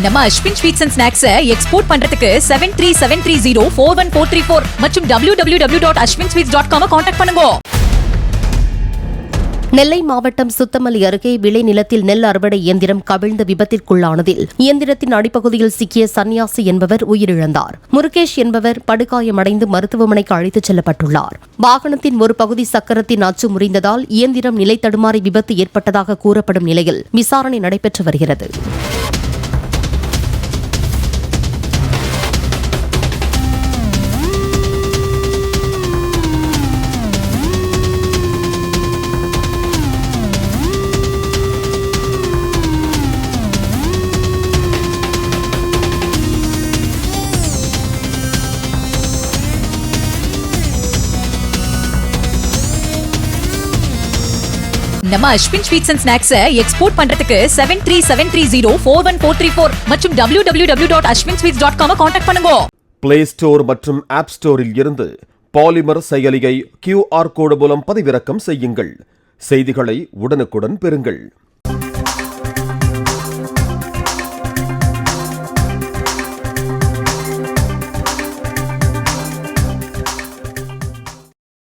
நம்ம Ashwin sweets and snacks export பண்றதுக்கு 7373041434 மற்றும் www.ashwinsweets.com கான்டாக்ட் பண்ணுங்க. நெல்லை மாவட்டம் சுத்தமல்லி அருகே விளைநிலத்தில் நெல் அறுவடை இயந்திரம் கவிழ்ந்த விபத்திற்குள்ளானதில் இயந்திரத்தின் அடிப்பகுதியில் சிக்கிய சன்னியாசி என்பவர் உயிரிழந்தார். முருகேஷ் என்பவர் படுகாயமடைந்து மருத்துவமனைக்கு அழைத்துச் செல்லப்பட்டுள்ளார். வாகனத்தின் ஒரு பகுதி சக்கரத்தின் அச்சு முறிந்ததால் இயந்திரம் நிலை தடுமாறி விபத்து ஏற்பட்டதாக கூறப்படும் நிலையில் விசாரணை நடைபெற்று வருகிறது. நம்ம Ashwin sweets and snacks export பண்றதுக்கு 7373041434 மற்றும் www.ashwinsweets.com கான்டாக்ட் பண்ணுங்க. பிளே ஸ்டோர் மற்றும் ஆப் ஸ்டோரில் இருந்து பாலிமர் செயலியை QR கோடு மூலம் பதிவிறக்கம் செய்யுங்கள். செய்திகளை உடனுக்குடன் பெறுங்கள்.